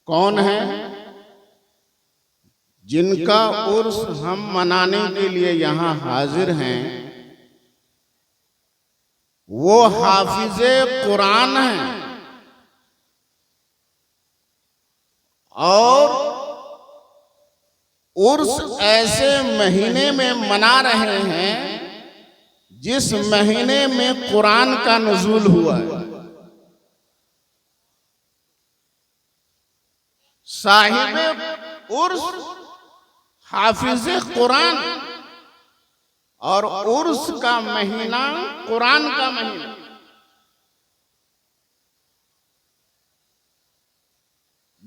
कौन है? जिनका उर्स हम मनाने के लिए यहाँ हाजिर हैं, वो हाफिजे कुरान हैं और उर्स ऐसे महीने में मना रहे हैं जिस महीने में कुरान का नुज़ूल हुआ है। साहिब उर्स हाफिज़े कुरान और उर्स का महीना कुरान का महीना।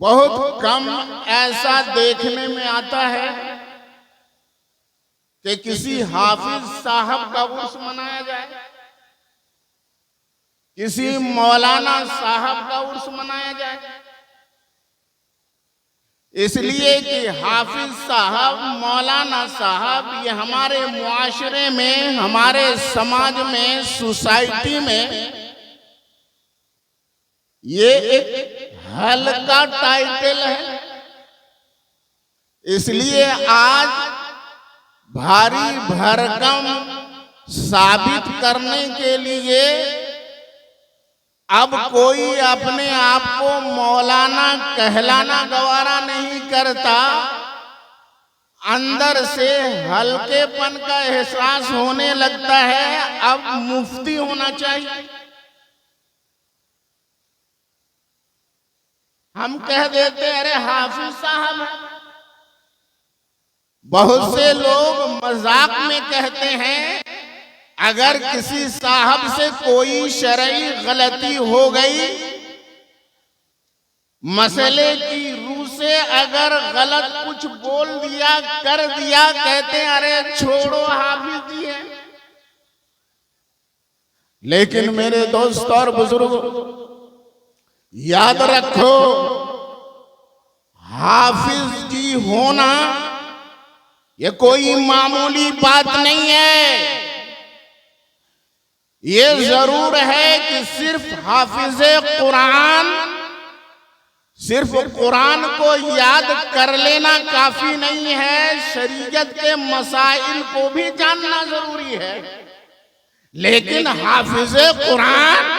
बहुत कम ऐसा देखने में आता है कि किसी हाफिज साहब का उर्स मनाया जाए, किसी मौलाना साहब का उर्स मनाया जाए, इसलिए कि हाफिज साहब, मौलाना साहब ये हमारे मुआशरे में, हमारे समाज में, सोसाइटी में ये एक हल्का टाइटल है। इसलिए आज भारी भरकम साबित करने के लिए अब कोई अपने आप को मौलाना कहलाना गवारा नहीं करता। अंदर से हल्केपन का एहसास होने लगता है, अब मुफ्ती होना चाहिए। हम कह देते अरे हाफिज साहब है। बहुत से लोग मजाक में कहते हैं अगर किसी साहब से कोई शरई गलती हो गई, मसले की रूह से अगर गलत कुछ बोल दिया, कर दिया, कहते हैं अरे छोड़ो हाफिज जी है। लेकिन मेरे दोस्त और बुजुर्ग याद रखो, हाफिज जी होना ये कोई मामूली बात नहीं है। ये जरूर है कि सिर्फ हाफिजे कुरान, सिर्फ कुरान को याद कर लेना काफी नहीं है, शरीयत के मसाइल को भी जानना जरूरी है। लेकिन हाफिजे कुरान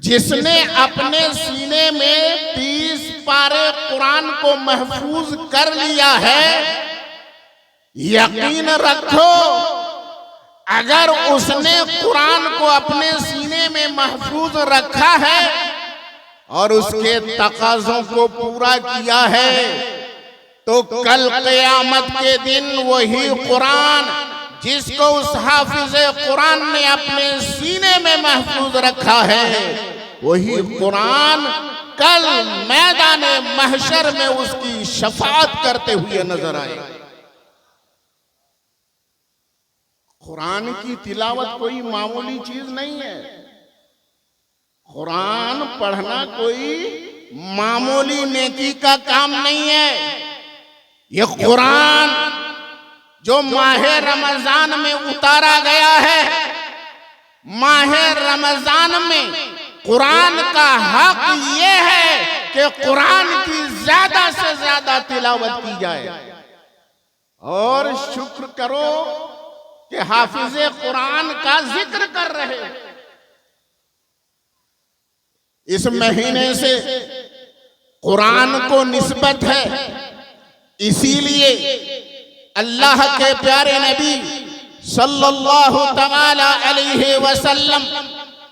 जिसने अपने सीने में 30 पारे कुरान को महफूज कर लिया है, यकीन रखो अगर उसने कुरान को अपने सीने में महफूज रखा है और उसके तकाज़ों को पूरा किया है, तो कल क़यामत के दिन वही कुरान जिसको उस हाफिज़े कुरान ने अपने सीने में महफूज रखा है, वही कुरान कल मैदाने महशर में उसकी शफाअत करते हुए नजर आए। कुरान की तिलावत कोई मामूली चीज नहीं है। कुरान पढ़ना कोई मामूली नेकी का काम नहीं है। ये कुरान जो माहे रमजान में उतारा गया है, माहे रमजान में कुरान का हक ये है कि कुरान की ज्यादा से ज्यादा तिलावत की जाए। और शुक्र करो कि हाफिजे कुरान का जिक्र कर रहे हैं। इस महीने से कुरान को निस्बत है, इसीलिए अल्लाह के प्यारे नबी सल्लल्लाहु तआला अलैहि वसल्लम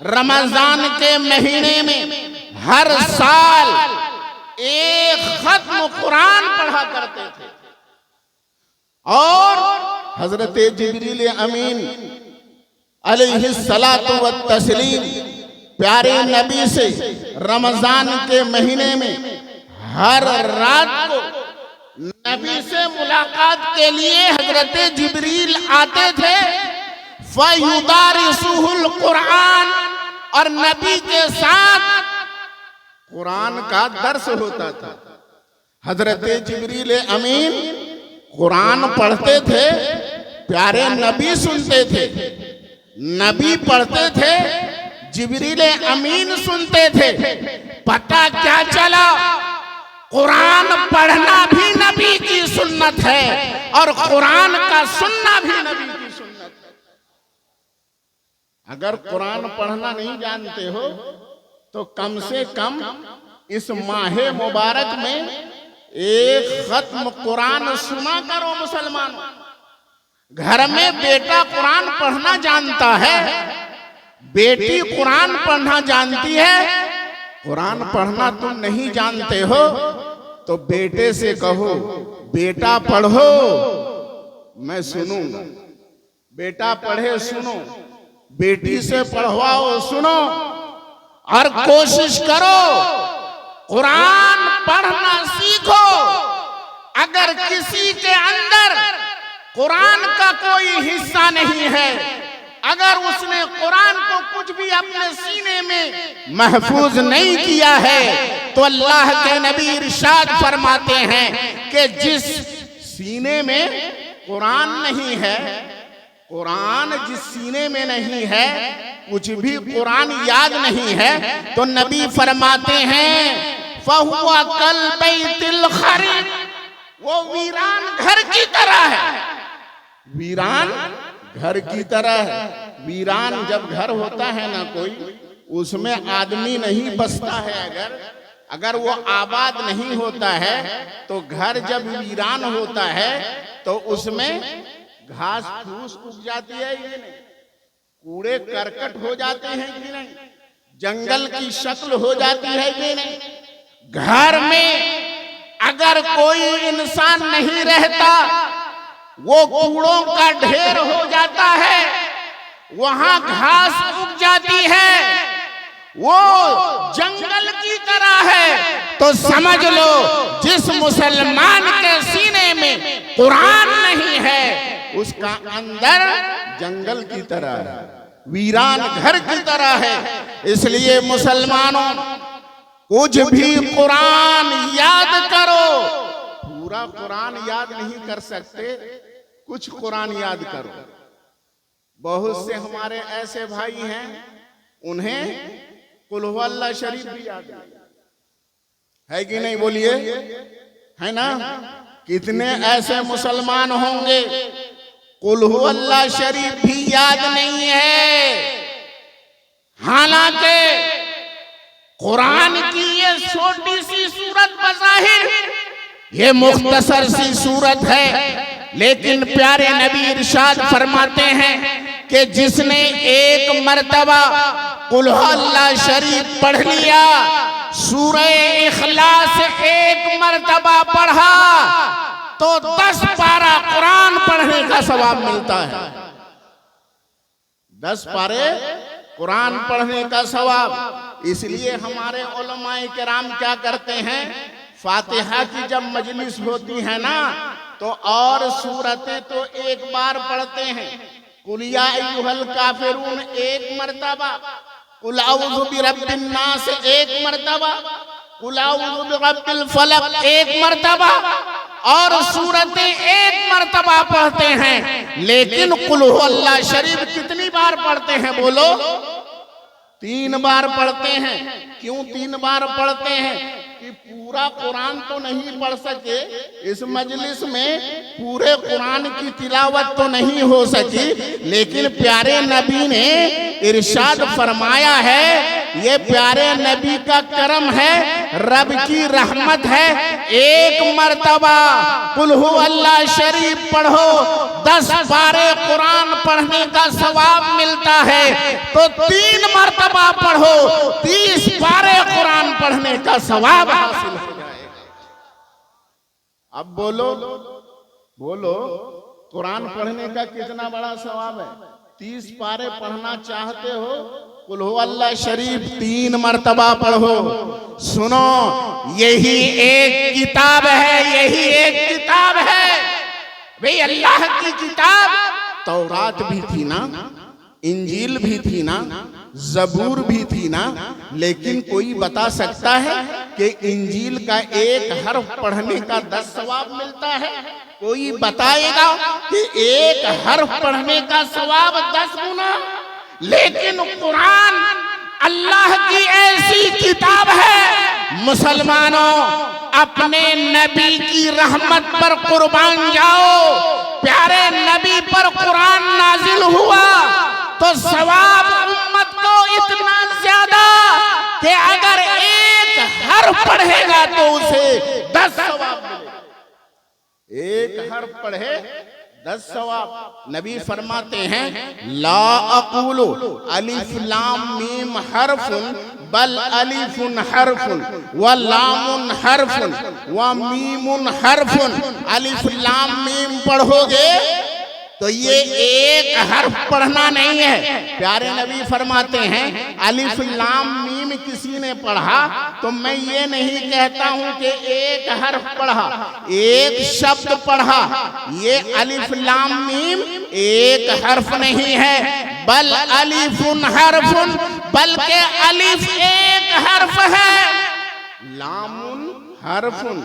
रमजान के महीने में हर साल एक खत्म कुरान पढ़ा करते थे। और हजरत जिब्रील अमीन अलैहिस्सलातु व तस्लीम प्यारे नबी से रमजान के महीने में हर रात को नबी से मुलाकात के लिए हजरत जिब्रील आते थे। फयुदारिसुहुल कुरान, और नबी के साथ कुरान का दर्स होता था। हजरत जिब्रील अमीन कुरान पढ़ते थे, प्यारे नबी सुनते थे। नबी पढ़ते थे, जिब्रील अमीन सुनते थे। पता क्या चला कुरान पढ़ना भी नबी की सुन्नत है और कुरान का सुनना भी नबी की सुन्नत है। अगर कुरान पढ़ना नहीं जानते हो तो कम से कम इस माहे मुबारक में एक खत्म कुरान सुना करो मुसलमानों। घर में बेटा कुरान पढ़ना जानता है, बेटी कुरान पढ़ना जानती है, कुरान पढ़ना तुम नहीं जानते हो तो बेटे से कहो बेटा पढ़ो, मैं सुनूंगा। बेटा पढ़े सुनो, बेटी से पढ़वाओ सुनो, और कोशिश करो कुरान पढ़ना सीखो। अगर किसी के अंदर कुरान का कोई हिस्सा नहीं है, अगर उसने कुरान को कुछ भी अपने सीने में महफूज नहीं किया है, तो अल्लाह के नबी इरशाद फरमाते हैं कि जिस सीने में कुरान नहीं है, कुरान जिस सीने में नहीं है, कुछ भी कुरान याद नहीं है, तो नबी फरमाते हैं फहुवा कल बैतिल खरीब, वो वीरान घर की तरह है। वीरान घर की तरह है। वीरान जब घर होता है ना कोई, उसमें आदमी नहीं बसता है। अगर वो आबाद नहीं होता है तो घर जब वीरान होता है तो उसमें घास फूस उग जाती है कि नहीं, कूड़े करकट हो जाते हैं कि नहीं, जंगल की शक्ल हो जाती है कि नहीं। घर में अगर कोई इंसान नहीं रहता, वो कूड़ों का ढेर हो जाता है, वहां घास उग जाती है, वो जंगल की तरह है। तो समझ लो जिस मुसलमान के सीने में कुरान नहीं है, उसका अंदर जंगल की तरह है, वीरान घर की तरह है। इसलिए मुसलमानों, कुछ भी कुरान याद करो। पूरा कुरान याद नहीं कर सकते, कुछ कुरान याद करो। बहुत से हमारे ऐसे भाई हैं, उन्हें कुल हु अल्लाह शरीफ भी याद है कि नहीं, बोलिए, है ना। कितने ऐसे मुसलमान होंगे कुल हु अल्लाह शरीफ भी याद नहीं है। हालांकि कुरान की ये छोटी सी सूरत बज़ाहिर ये मुख्तसर सी सूरत है, लेकिन प्यारे नबी इरशाद फरमाते हैं कि जिसने एक मर्तबा कुल हु अल्लाह शरीफ पढ़ लिया, सूरह इखलास एक मर्तबा पढ़ा, तो 10 पारा कुरान पढ़ने का सवाब मिलता है। 10 पारे कुरान पढ़ने का सवाब। इसलिए हमारे उलमाए किराम क्या करते हैं, फातिहा की जब मजलिस होती है ना, तो और सूरतें तो एक बार पढ़ते हैं। कुल या अय्युहल काफिरून एक मर्तबा, कुल अऊज़ु बिरब्बिन नास एक मर्तबा, कुल अऊज़ु बिरब्बिल फलक एक मर्तबा, और सूरतें एक मर्तबा पढ़ते हैं। लेकिन कुल हु अल्लाह शरीफ कितनी बार पढ़ते हैं, बोलो? 3 बार पढ़ते हैं। क्यों 3 बार पढ़ते हैं? कि पूरा कुरान तो नहीं पढ़ सके, इस मजलिस में पूरे कुरान की तिलावत तो नहीं हो सकी, लेकिन प्यारे नबी ने इरशाद फरमाया है, ये प्यारे नबी का करम है, रब की रहमत है। एक मर्तबा कुल हु अल्लाह शरीफ पढ़ो, 10 पारे कुरान पढ़ने का सवाब मिलता है। तो 3 मर्तबा पढ़ो, 30 पारे कुरान पढ़ने का सवाब हासिल हो जाएगा। अब बोलो बोलो, कुरान पढ़ने का कितना बड़ा सवाब है। 30 पारे पढ़ना चाहते हो, कुल हु अल्लाह शरीफ 3 मर्तबा पढ़ो। सुनो, यही एक किताब है, यही एक किताब है भाई, अल्लाह की किताब। तौरात भी थी ना, इंजील भी थी ना, ज़बूर भी थी ना, लेकिन कोई बता सकता है कि इंजील का एक हर्फ पढ़ने का 10 सवाब मिलता है? कोई बताएगा कि एक हर्फ पढ़ने का सवाब 10 गुना? लेकिन कुरान अल्लाह की ऐसी किताब है मुसलमानों, अपने नबी की रहमत पर कुर्बान जाओ। प्यारे नबी पर कुरान नाजिल हुआ तो सवाब उम्मत को इतना ज्यादा कि अगर एक हर्फ पढ़ेगा तो उसे 10 सवाब मिले। एक हर्फ पढ़े 10 सवाब। नबी फरमाते हैं ला अक़ूलु अलिफ लाम मीम हर्फुन बल अलिफुन हर्फुन व लामुन हर्फुन व मीमुन हर्फुन। अलिफ लाम मीम पढ़ोगे तो ये एक हर्फ पढ़ना नहीं है। प्यारे नबी फरमाते हैं अलिफ लाम मीम किसी ने पढ़ा तो मैं ये नहीं कहता हूं कि एक हर्फ पढ़ा, एक शब्द पढ़ा। ये अलिफ लाम मीम एक हर्फ नहीं है, बल अलिफुन हर्फुन, बल्कि अलिफ एक हर्फ है। लामुन हर्फुन,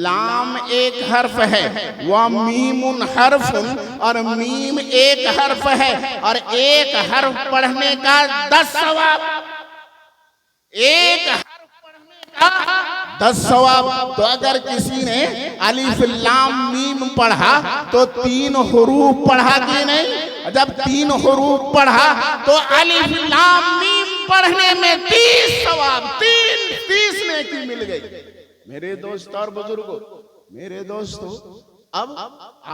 लाम एक हर्फ है, व मीमुन हर्फुन, और मीम एक हर्फ है। और एक हर्फ पढ़ने का 10 सवाब। एक हर्फ पढ़ने का 10 सवाब। तो अगर किसी ने अलिफ लाम मीम पढ़ा तो 3 हुरूफ पढ़ा कि नहीं? जब 3 हुरूफ पढ़ा तो अलिफ लाम मीम पढ़ने में 30 सवाब, 30 नेकी मिल गई। मेरे दोस्त और बुजुर्गों, मेरे दोस्तों, अब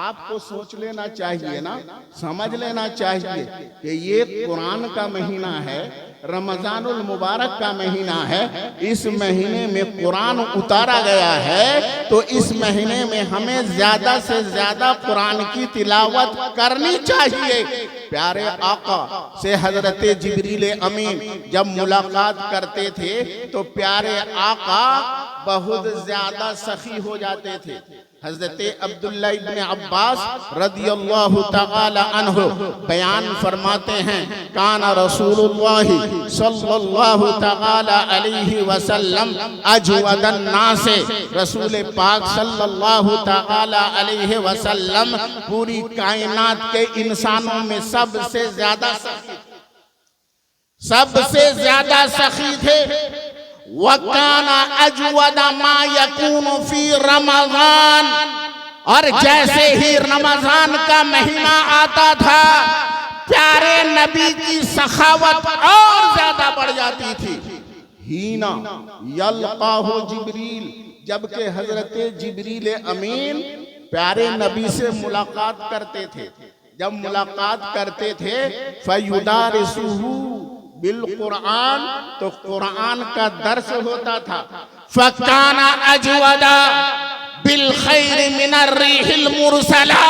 आपको सोच लेना चाहिए ना, समझ लेना चाहिए कि ये कुरान का महीना है, रमजानुल मुबारक का महीना है। इस महीने में कुरान उतारा गया है तो इस महीने में हमें ज्यादा से ज्यादा कुरान की तिलावत करनी चाहिए। प्यारे आका से हजरत जिब्रील अमीन जब मुलाकात करते थे तो प्यारे आका बहुत ज्यादा सखी हो जाते थे। हजरत अब्दुल्ला इब्न अब्बास रदियल्लाहु तआला अन्हु बयान फरमाते हैं काना रसूलुल्लाह सल्लल्लाहु तआला अलैहि वसल्लम अजवदन नास। रसूल पाक सल्लल्लाहु तआला अलैहि वसल्लम पूरी कायनात के इंसानों में सबसे ज्यादा सखी थे। वकाना अजवदा मा यकूनु फी रमजान, और जैसे ही रमजान का महीना आता था प्यारे नबी की सखावत और ज्यादा बढ़ जाती थी। हीना यल्काहु जिब्रील, जबकि हजरत जिब्रील अमीन प्यारे नबी से मुलाकात करते थे। जब मुलाकात करते थे फयुदारिसुहु बिल कुरान, तो कुरान का दर्स होता था। फकाना अजवदा बिल खैर मिनर रिहिल मुरसला।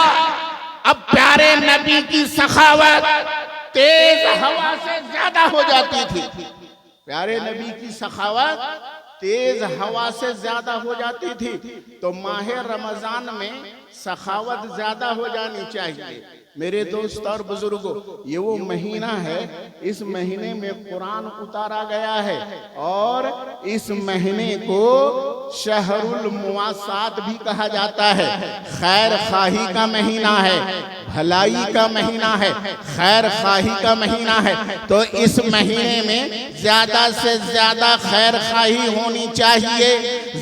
अब प्यारे नबी की सखावत तेज हवा से ज्यादा हो जाती थी। प्यारे नबी की सखावत तेज हवा से ज्यादा हो जाती थी। तो माह रमजान में सखावत ज्यादा हो जानी चाहिए। मेरे दोस्त और बुजुर्गों, ये वो महीना है, इस महीने में कुरान उतारा गया है और इस महीने को शहरुल मुवासात भी कहा जाता है। खैर खाही का महीना है, भलाई का महीना है, खैर खाही का महीना है। तो इस महीने में ज्यादा से ज्यादा खैर खाही होनी चाहिए,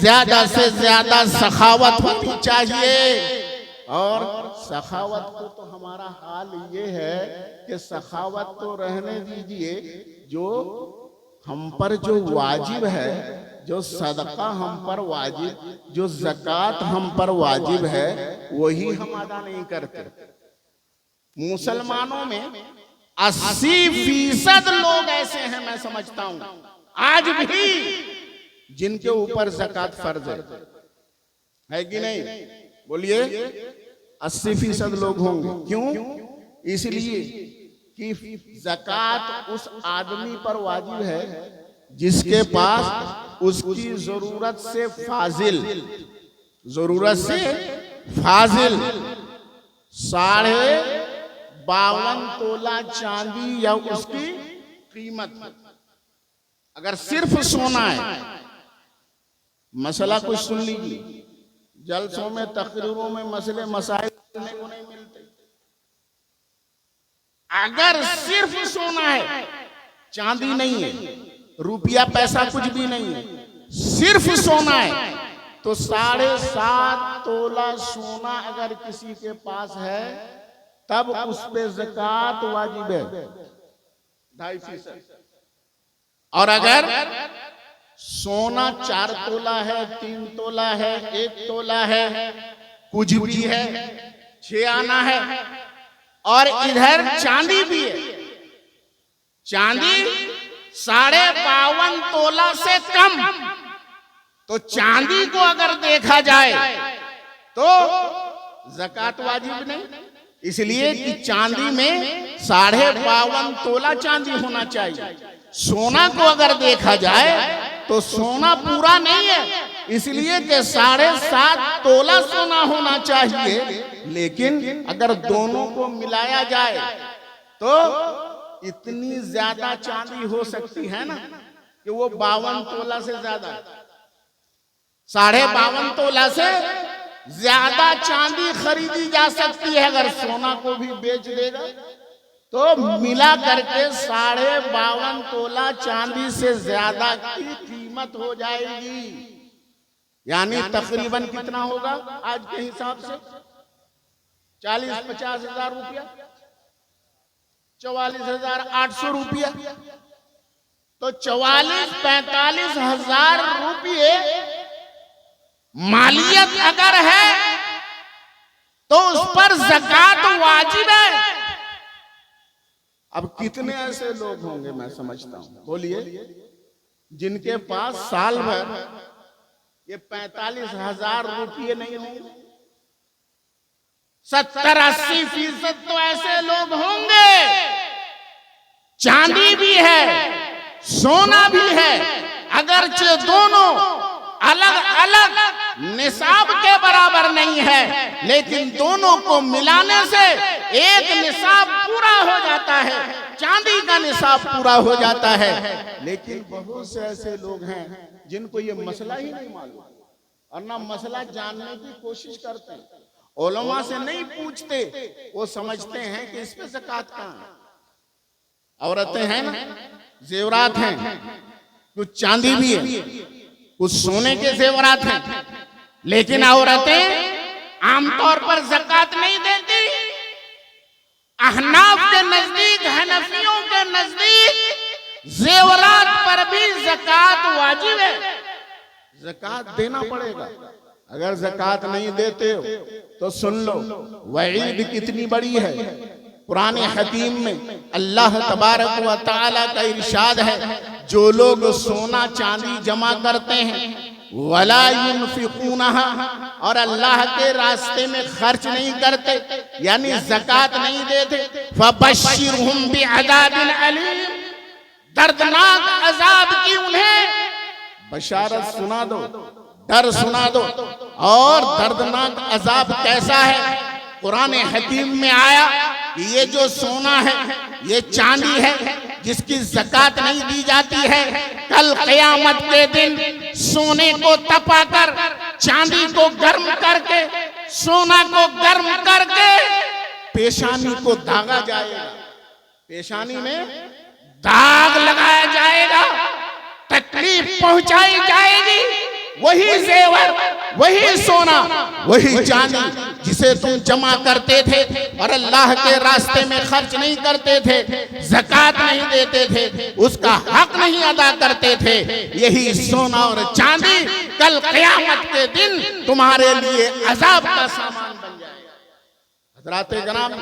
ज्यादा से ज्यादा सखावत होनी चाहिए। और सखावत को तो हमारा हाल ये है कि सखावत तो रहने दीजिए, जो हम पर जो वाजिब है, जो सदका हम पर वाजिब, जो ज़कात हम पर वाजिब है, वही हम अदा नहीं करते। मुसलमानों में 80% लोग ऐसे हैं, मैं समझता हूं आज भी, जिनके ऊपर ज़कात फर्ज है कि नहीं? बोलिए 80% लोग होंगे। क्यों? इसलिए कि ज़कात उस आदमी पर वाजिब है जिसके पास उसकी जरूरत से फाजिल 52.5 तोला चांदी या उसकी कीमत। अगर सिर्फ सोना है, मसला कुछ सुन लीजिए, जलसों में तकरीरों में मसले मसाइल सुनने को नहीं मिलते। अगर सिर्फ सोना है, चांदी नहीं है, रुपया पैसा कुछ भी नहीं है, सिर्फ सोना है, तो 7.5 तोला सोना अगर किसी के पास है तब उस पे ज़कात वाजिब है 2.5%। और अगर सोना 4 तोला है, 3 तोला है, 1 तोला है, कुछ भी है, 6 आना है, और इधर चांदी भी है, चांदी 52.5 तोला से कम, तो चांदी को अगर देखा जाए तो ज़कात वाजिब नहीं, इसलिए कि चांदी में 52.5 तोला चांदी होना चाहिए। सोना को अगर देखा जाए तो सोना पूरा नहीं है, इसलिए कि 7.5 तोला सोना होना चाहिए। लेकिन अगर दोनों को मिलाया जाए तो इतनी ज्यादा चांदी हो सकती है ना कि वो 52 तोला से ज्यादा, 52.5 तोला से ज्यादा चांदी खरीदी जा सकती है। अगर सोना को भी बेच देगा तो मिला करके 52.5 तोला चांदी से ज्यादा की कीमत हो जाएगी। यानी तकरीबन कितना होगा आज के हिसाब से? 40-50 हजार रुपया, 44,800 रुपया, तो 44-45 हजार रुपये मालियत अगर है तो उस पर ज़कात वाजिब है। अब कितने ऐसे लोग होंगे मैं समझता हूं, बोलिए, जिनके पास साल भर ये 45 हजार रुपये नहीं होंगे? 70-80% तो ऐसे लोग होंगे। चांदी भी है, सोना भी है, अगरचे दोनों अलग अलग निसाब के बराबर नहीं है, लेकिन दोनों को मिलाने से एक निसाब पूरा हो जाता है, चांदी का निसाब पूरा हो जाता है। लेकिन बहुत से ऐसे लोग हैं जिनको ये मसला ही नहीं मालूम और ना मसला जानने की कोशिश करते हैं, उलमा से नहीं पूछते, वो समझते हैं कि इस पे ज़कात कहाँ है। औरतें हैं ना, जेवरात हैं, कुछ चांदी भी है, कुछ सोने के जेवरात हैं, लेकिन औरतें आमतौर पर ज़कात नहीं देती। अहनाफ के नजदीक, हनफियों के नजदीक जेवरात पर भी ज़कात वाजिब है, ज़कात देना पड़ेगा। अगर ज़कात नहीं देते हो तो सुन लो वईद कितनी बड़ी है। कुरान हकीम में अल्लाह तबारक व तआला का इरशाद है, जो लोग सोना चांदी जमा करते हैं वला युनफिकूनहा, और अल्लाह के रास्ते में खर्च नहीं करते, यानी ज़कात नहीं देते, फबश्शिरहुम बिअज़ाबिन अलीम, दर्दनाक अजाब की उन्हें बशारत सुना दो, डर सुना दो। और दर्दनाक अजाब कैसा है? कुरान हकीम में आया कि ये जो सोना है, ये चांदी है जिसकी ज़कात नहीं दी जाती है, कल क़यामत के दिन सोने को तपाकर, चांदी को गर्म करके, सोना को गर्म करके पेशानी को दागा जाएगा, पेशानी में दाग लगाया जाएगा, तकलीफ पहुंचाई जाएगी। वही जेवर, वही सोना, वही चांदी जिसे तुम जमा करते थे और अल्लाह के रास्ते में खर्च नहीं करते थे, ज़कात नहीं देते थे, उसका हक नहीं अदा करते थे, यही सोना और चांदी कल क़यामत के दिन तुम्हारे लिए अजाब का सामान बन जाएगा। हज़रात जनाब,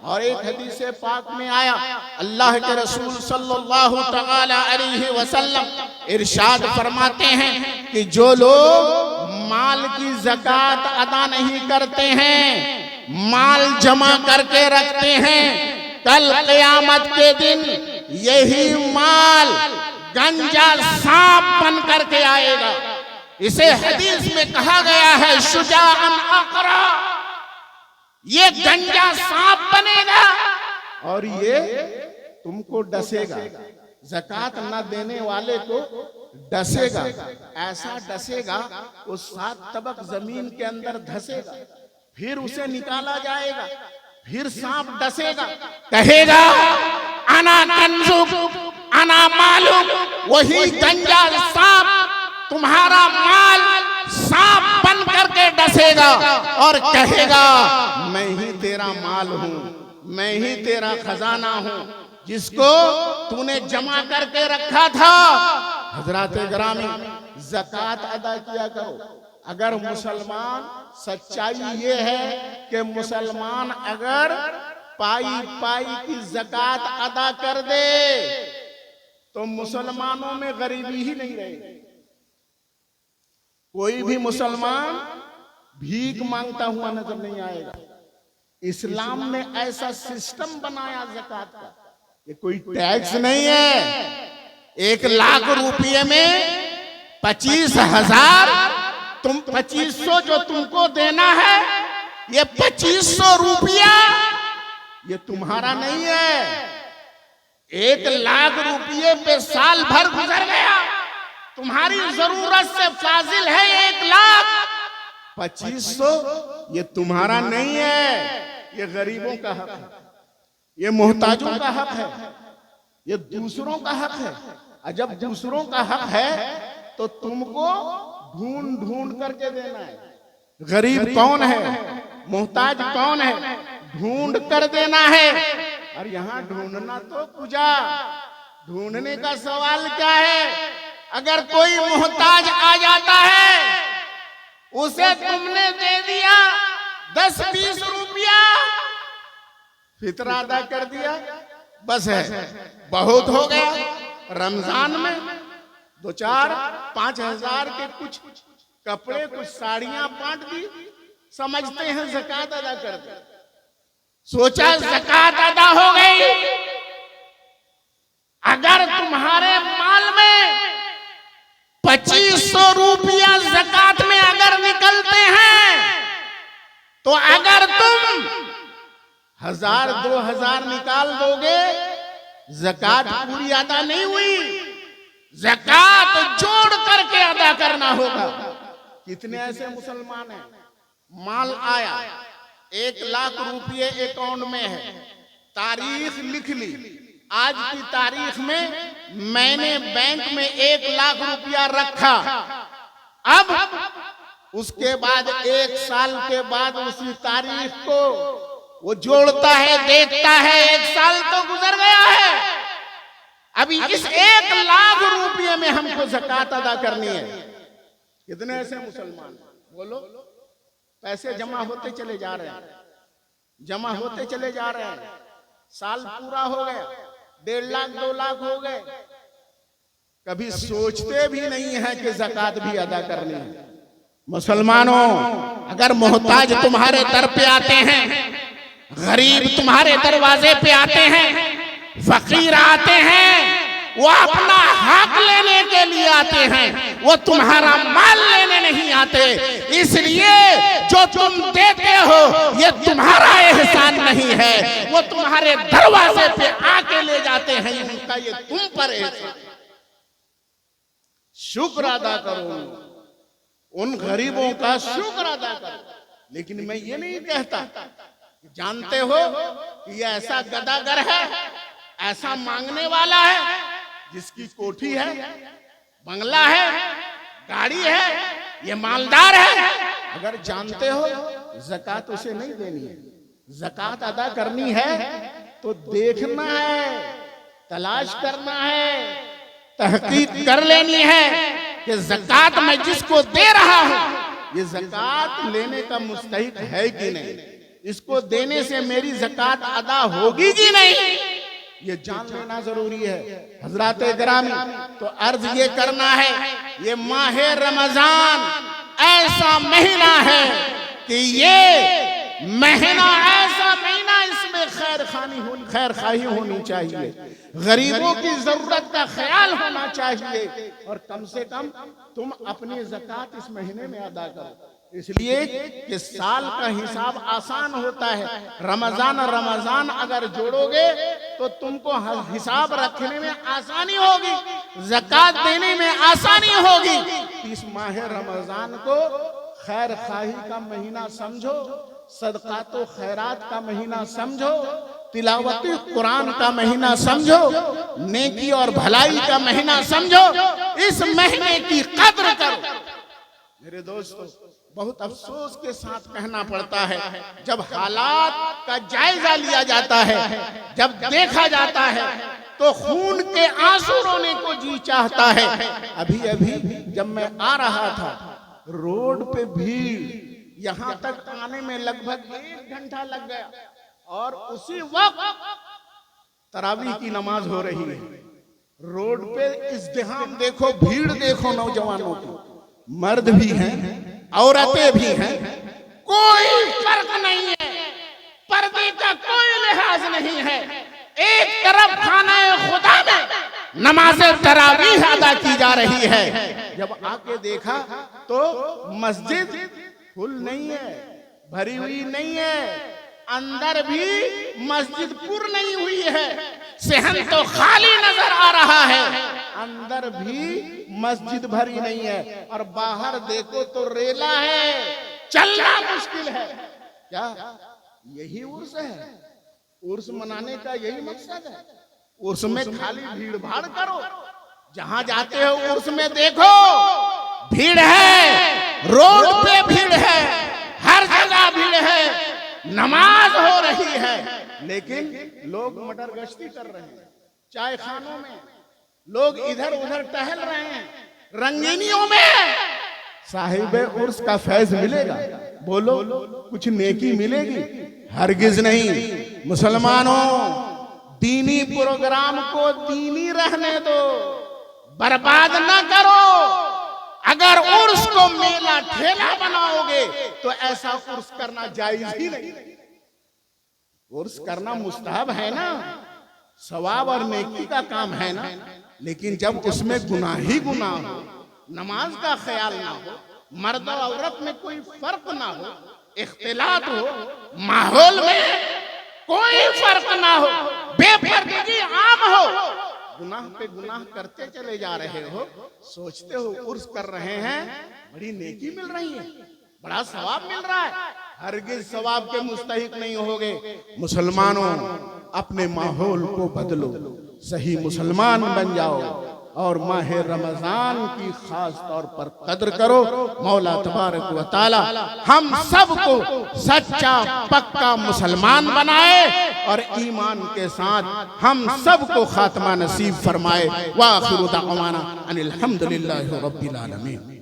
और एक हदीस पाक में आया, अल्लाह के रसूल सल्लल्लाहु तआला अलैहि वसल्लम इरशाद फरमाते हैं कि जो लोग माल की ज़कात अदा नहीं करते हैं, माल जमा करके रखते हैं, कल क़यामत के दिन यही माल गंजा सांप बन करके आएगा। इसे हदीस में कहा गया है शुजाअन अक़रा, ये गंजा सांप बनेगा और ये तुमको डसेगा, ज़कात न देने वाले को डसेगा, ऐसा डसेगा वो 7 तबक जमीन के अंदर धसेगा, फिर उसे निकाला जाएगा, फिर सांप डसेगा, कहेगा अना कंजुक अना मालूम, वही गंजा सांप तुम्हारा माल सांप बसेगा और कहेगा मैं ही तेरा माल हूं, मैं ही तेरा खजाना हूं, जिसको तूने जमा करके रखा था। हजरात गिरामी, ज़कात अदा किया करो। अगर मुसलमान, सच्चाई ये है कि मुसलमान अगर पाई पाई की ज़कात अदा कर दे तो मुसलमानों में गरीबी ही नहीं रहेगी। कोई भी मुसलमान भीख मांगता हुआ नजर नहीं आएगा। इस्लाम ने ऐसा सिस्टम बनाया ज़कात का कि कोई टैक्स नहीं है। 1 लाख रुपये में 25,000, तुम 2500 जो तुमको देना है, ये 2500 रुपया ये तुम्हारा नहीं है। 1 लाख रुपये पे साल भर गुजर गया, तुम्हारी जरूरत से फाजिल है 1 लाख, 2500 ये तुम्हारा नहीं है। ये गरीबों का हक है, ये मोहताजों का हक है, ये दूसरों का हक है। और जब दूसरों का हक है तो तुमको ढूंढ ढूंढ करके देना है। गरीब कौन है, मोहताज कौन है, ढूंढ कर देना है। और यहाँ ढूंढना तो पूजा, ढूंढने का सवाल क्या है। अगर कोई मोहताज आ जाता है, उसे तुमने दे दिया 10-20 रुपया, फितरा अदा कर दिया, बस है, बहुत हो गया। रमजान में 2-4-5 हजार के कुछ कपड़े, कुछ साड़ियां बांट दी, समझते हैं ज़कात अदा कर दी। सोचा ज़कात अदा हो गई। अगर तुम्हारे माल में 2500 रुपया ज़कात में अगर निकलते हैं, तो अगर तुम 1000-2000 निकाल दोगे, ज़कात पूरी अदा नहीं हुई। ज़कात जोड़ करके अदा करना होगा। कितने ऐसे मुसलमान हैं, माल आया 1 लाख रुपये अकाउंट में है, तारीख लिख ली, आज की तारीख में मैंने बैंक में 1 लाख रुपया रखा। अब उसके बाद 1 साल के बाद उसी तारीख को वो जोड़ता है, देखता है 1 साल तो गुजर गया है, अभी इस 1 लाख रुपये में हमको ज़कात अदा करनी है। कितने ऐसे मुसलमान, बोलो, पैसे जमा होते चले जा रहे हैं, जमा होते चले जा रहे हैं। साल पूरा हो गया, 1.5 लाख 2 लाख हो गए, कभी सोचते भी नहीं है कि ज़कात भी अदा करनी है। मुसलमानों, अगर मोहताज तुम्हारे दर पे आते हैं, गरीब तुम्हारे दरवाजे पे आते हैं, फकीर आते हैं, वो अपना हक लेने के लिए आते हैं, वो तुम्हारा माल लेने नहीं आते। इसलिए जो तुम देते हो ये तुम्हारा एहसान नहीं है, वो तुम्हारे दरवाजे पे आके ले जाते हैं, इनका ये तुम पर एहसान। शुक्र अदा करो, उन गरीबों का शुक्र अदा करो। लेकिन मैं ये नहीं कहता, जानते हो कि ये ऐसा गदागर है, ऐसा मांगने वाला है, जिसकी कोठी है, बंगला है, गाड़ी है, ये मालदार है। अगर जानते हो ज़कात उसे नहीं देनी है, ज़कात अदा करनी है तो देखना है, तलाश करना है, तहकीक कर लेनी है कि ज़कात मैं जिसको दे रहा हूं, ये ज़कात लेने का मुस्तहिक है कि नहीं, इसको देने से मेरी ज़कात अदा होगी कि नहीं, ये जान लेना जरूरी है। हजरात गिरामी, तो अर्ज ये करना है, ये माहे रमजान ऐसा महीना है कि ये महीना ऐसा महीना, इसमें खैर खाही होनी चाहिए, गरीबों की जरूरत का ख्याल होना चाहिए, और कम से कम तुम अपनी ज़कात इस महीने में अदा करो। इसलिए कि साल का हिसाब आसान होता है। रमजान अगर जोड़ोगे तो तुमको हिसाब रखने में आसानी होगी, ज़कात देने में आसानी होगी। इस माह रमजान को खैर खाही का महीना समझो, सदक़ात व खैरात का महीना समझो, तिलावती कुरान का महीना समझो, नेकी और भलाई का महीना समझो। इस महीने की कद्र करो, मेरे दोस्तों, बहुत अफसोस के साथ कहना पड़ता है, जब हालात का जायजा लिया जाता है, जब देखा जाता है, तो खून के आंसू रोने को जी चाहता है। अभी अभी जब मैं आ रहा था, रोड पे भीड़, यहां तक आने में लगभग 1 घंटा लग गया, और उसी वक्त तरावी की नमाज हो रही है। रोड पे इज़्दिहाम देखो, भीड़ देखो, नौजवानों की, मर्द भी हैं, औरतें भी हैं, कोई फर्क नहीं है, पर्दे का कोई लिहाज नहीं है। एक तरफ खाना खुदा में नमाज तरावीह अदा की जा रही है, जब आके देखा तो मस्जिद फुल नहीं है, भरी हुई नहीं है, अंदर भी मस्जिद पुर नहीं हुई है, सहन तो खाली नजर आ रहा है, अंदर भी मस्जिद भरी नहीं है, और बाहर देखो तो रेला है, चलना मुश्किल है। क्या यही उर्स है? उर्स मनाने का यही मकसद है? उर्स में खाली भीड़ भाड़ करो, जहां जाते हो उर्स में देखो भीड़ है, रोड पे भीड़ है, हर जगह भीड़ है, नमाज हो रही है, लेकिन लोग मटर गश्ती कर रहे हैं, चाय खानों में लोग इधर उधर टहल रहे हैं, रंगीनियों में। साहिबे उर्स का फैज मिलेगा? बोलो, कुछ नेकी मिलेगी? हरगिज नहीं। मुसलमानों, दीनी प्रोग्राम को दीनी रहने दो, बर्बाद न करो। अगर उर्स को मेला ठेला बनाओगे तो ऐसा उर्स करना जायज ही नहीं। उर्स करना मुस्तहब है ना, सवाब और नेकी का काम है ना, लेकिन जब उसमें गुनाह ही गुनाह हो, नमाज का ख्याल ना हो, मर्द और औरत में कोई फर्क ना हो, इख्तिलात हो, माहौल में कोई फर्क ना हो, बेपर्दगी आम हो, गुनाह पे गुनाह करते चले जा रहे हो, सोचते हो उर्स कर रहे हैं, बड़ी नेकी मिल रही है, बड़ा सवाब मिल रहा है, हरगिज सवाब के मुस्तहिक नहीं होगे। मुसलमानों, अपने माहौल को बदलो, सही मुसलमान बन जाओ, और माह रमजान की खास तौर पर कद्र करो। मौला तबारक व तआला हम सबको सच्चा पक्का मुसलमान बनाए, और ईमान के साथ हम सबको खात्मा नसीब फरमाए। व आखिरु दावाना अनिल हम्दुलिल्लाहि रब्बिल आलमीन।